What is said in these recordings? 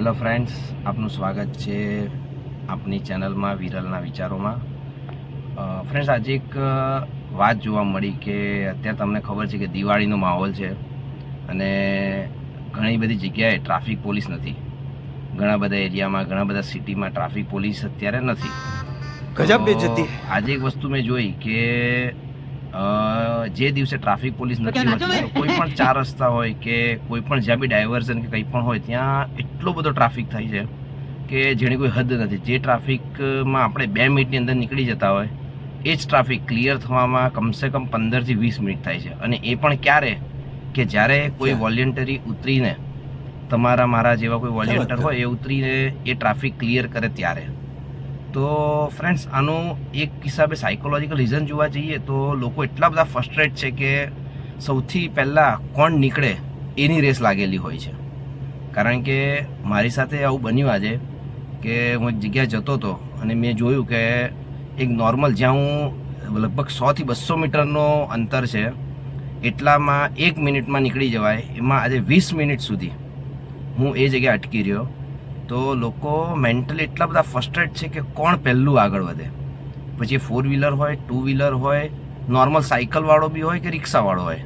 Hello friends, આપનું સ્વાગત છે આપની ચેનલમાં વિરલના વિચારોમાં. ફ્રેન્ડ્સ, આજે એક વાત જોવા મળી કે અત્યારે તમને ખબર છે કે દિવાળીનો માહોલ છે અને ઘણી બધી જગ્યાએ ટ્રાફિક પોલીસ નથી. ઘણા બધા એરિયામાં, ઘણા બધા સિટીમાં ટ્રાફિક પોલીસ અત્યારે નથી. ગજબ બેઇજ્જતી. આજે એક વસ્તુ મેં જોઈ કે જે દિવસે ટ્રાફિક પોલીસ નથી હોતી તો કોઈ પણ ચાર રસ્તા હોય કે કોઈ પણ જ્યાં બી ડાયવર્ઝન કે કંઈ પણ હોય ત્યાં એટલો બધો ટ્રાફિક થાય છે કે જેની કોઈ હદ નથી. જે ટ્રાફિકમાં આપણે 2 મિનિટની અંદર નીકળી જતા હોય એ જ ટ્રાફિક ક્લિયર થવામાં કમસે કમ 15 થી 20 મિનિટ થાય છે. અને એ પણ ક્યારે કે જ્યારે કોઈ વોલેન્ટરી ઉતરીને, તમારા મારા જેવા કોઈ વોલેન્ટર હોય એ ઉતરીને એ ટ્રાફિક ક્લિયર કરે ત્યારે. તો ફ્રેન્ડ્સ, આનું એક હિસાબે સાયકોલોજીકલ રીઝન જોવા જઈએ તો લોકો એટલા બધા ફ્રસ્ટ્રેટ છે કે સૌથી પહેલાં કોણ નીકળે એની રેસ લાગેલી હોય છે. કારણ કે મારી સાથે આવું બન્યું આજે કે હું એક જગ્યાએ જતો હતો અને મેં જોયું કે એક નોર્મલ જ્યાં હું લગભગ 100 થી 200 મીટરનો અંતર છે એટલામાં 1 મિનિટમાં નીકળી જવાય, એમાં આજે 20 મિનિટ સુધી હું એ જગ્યાએ અટકી રહ્યો. તો લોકો મેન્ટલી એટલા બધા ફ્રસ્ટ્રેટ છે કે કોણ પહેલું આગળ વધે. પછી 4 વ્હીલર હોય, 2 વ્હીલર હોય, નોર્મલ સાયકલવાળો બી હોય કે રિક્ષાવાળો હોય,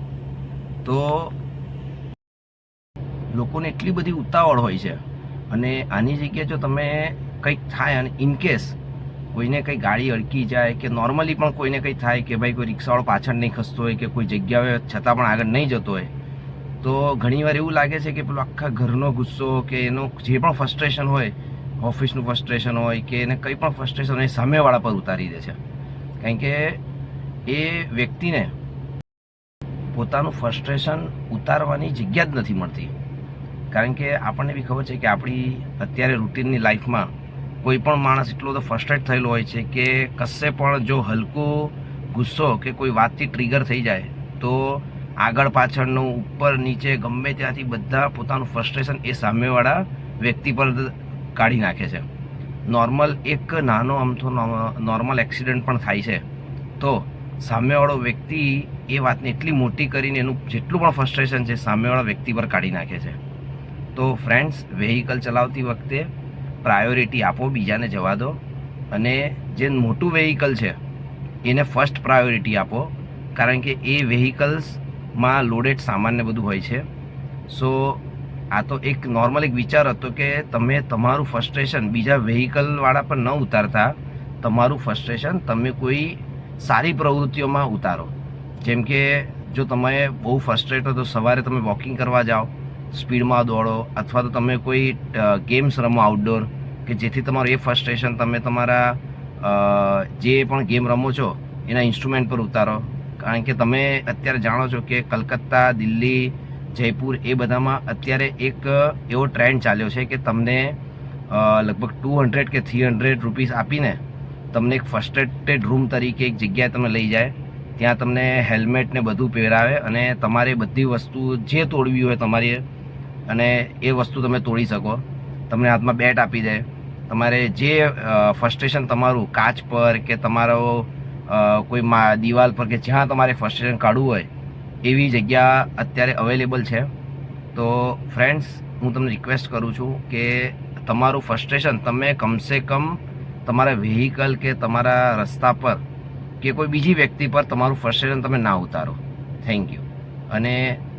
તો લોકોને એટલી બધી ઉતાવળ હોય છે. અને આની જગ્યાએ જો તમે કંઈક થાય અને ઇનકેસ કોઈને કંઈ ગાડી અડકી જાય કે નોર્મલી પણ કોઈને કંઈ થાય કે ભાઈ કોઈ રિક્ષાવાળો પાછળ નહીં ખસતો હોય કે કોઈ જગ્યાએ છતાં પણ આગળ નહીં જતો હોય, તો ઘણીવાર એવું લાગે છે કે પેલો આખા ઘરનો ગુસ્સો કે એનો જે પણ ફ્રસ્ટ્રેશન હોય, ઓફિસનું ફ્રસ્ટ્રેશન હોય કે એને કંઈ પણ ફ્રસ્ટ્રેશન હોય, સામેવાળા પર ઉતારી દે છે. કારણ કે એ વ્યક્તિને પોતાનું ફ્રસ્ટ્રેશન ઉતારવાની જગ્યા જ નથી મળતી. કારણ કે આપણને બી ખબર છે કે આપણી અત્યારે રૂટીનની લાઈફમાં કોઈ પણ માણસ એટલો બધો ફ્રસ્ટ્રેટ થયેલો હોય છે કે કશે પણ જો હલકું ગુસ્સો કે કોઈ વાતથી ટ્રિગર થઈ જાય તો આગળ પાછળનું, ઉપર નીચે, ગમે ત્યાંથી બધા પોતાનું ફ્રસ્ટ્રેશન એ સામેવાળા વ્યક્તિ પર કાઢી નાખે છે. નોર્મલ એક નાનો અમથો નોર્મલ એક્સિડન્ટ પણ થાય છે તો સામેવાળો વ્યક્તિ એ વાતને એટલી મોટી કરીને એનું જેટલું પણ ફ્રસ્ટ્રેશન છે સામેવાળા વ્યક્તિ પર કાઢી નાખે છે. તો ફ્રેન્ડ્સ, વેહિકલ ચલાવતી વખતે પ્રાયોરિટી આપો, બીજાને જવા દો. અને જે મોટું વેહિકલ છે એને ફર્સ્ટ પ્રાયોરિટી આપો, કારણ કે એ વેહિકલ્સમાં લોડેડ સામાનને બધું હોય છે. સો આ તો એક નોર્મલ એક વિચાર હતો કે તમે તમારું ફ્રસ્ટ્રેશન બીજા વેહિકલવાળા પર ન ઉતારતા તમારું ફ્રસ્ટ્રેશન તમે કોઈ સારી પ્રવૃત્તિઓમાં ઉતારો. જેમ કે જો તમે બહુ ફ્રસ્ટ્રેટ હો તો સવારે તમે વોકિંગ કરવા જાઓ, સ્પીડમાં દોડો, અથવા તો તમે કોઈ ગેમ્સ રમો આઉટડોર કે જેથી તમારું એ ફ્રસ્ટ્રેશન તમે તમારા જે પણ ગેમ રમો છો એના ઇન્સ્ટ્રુમેન્ટ પર ઉતારો. કારણ કે તમે અત્યારે જાણો છો કે કલકત્તા, દિલ્હી, જયપુર એ બધામાં અત્યારે એક એવો ટ્રેન્ડ ચાલ્યો છે કે તમને લગભગ 200 કે 300 રૂપીસ આપીને તમને એક ફર્સ્ટ રૂમ તરીકે એક જગ્યાએ તમે લઈ જાય. ત્યાં તમને હેલ્મેટ ને બધું પહેરાવે અને તમારે બધી વસ્તુ જે તોડવી હોય તમારી, અને એ વસ્તુ તમે તોડી શકો. તમને હાથમાં બેટ આપી દે. તમારે જે ફ્રસ્ટ્રેશન તમારું કાચ પર કે તમારો કોઈ દિવાલ પર કે જ્યાં તમારે ફ્રસ્ટ્રેશન કાઢવું હોય એવી જગ્યા અત્યારે અવેલેબલ છે. તો ફ્રેન્ડ્સ, હું તમને રિક્વેસ્ટ કરું છું કે તમારું ફ્રસ્ટ્રેશન તમે કમસે કમ તમારા વેહિકલ કે તમારા રસ્તા પર કે કોઈ બીજી વ્યક્તિ પર તમારું ફ્રસ્ટ્રેશન તમે ના ઉતારો. Thank you. અને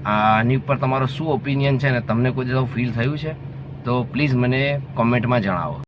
આની ઉપર તમારો શું ઓપિનિયન છે ને તમને કોઈ દિવસ ફીલ થયું છે તો પ્લીઝ મને કોમેન્ટમાં જણાવો.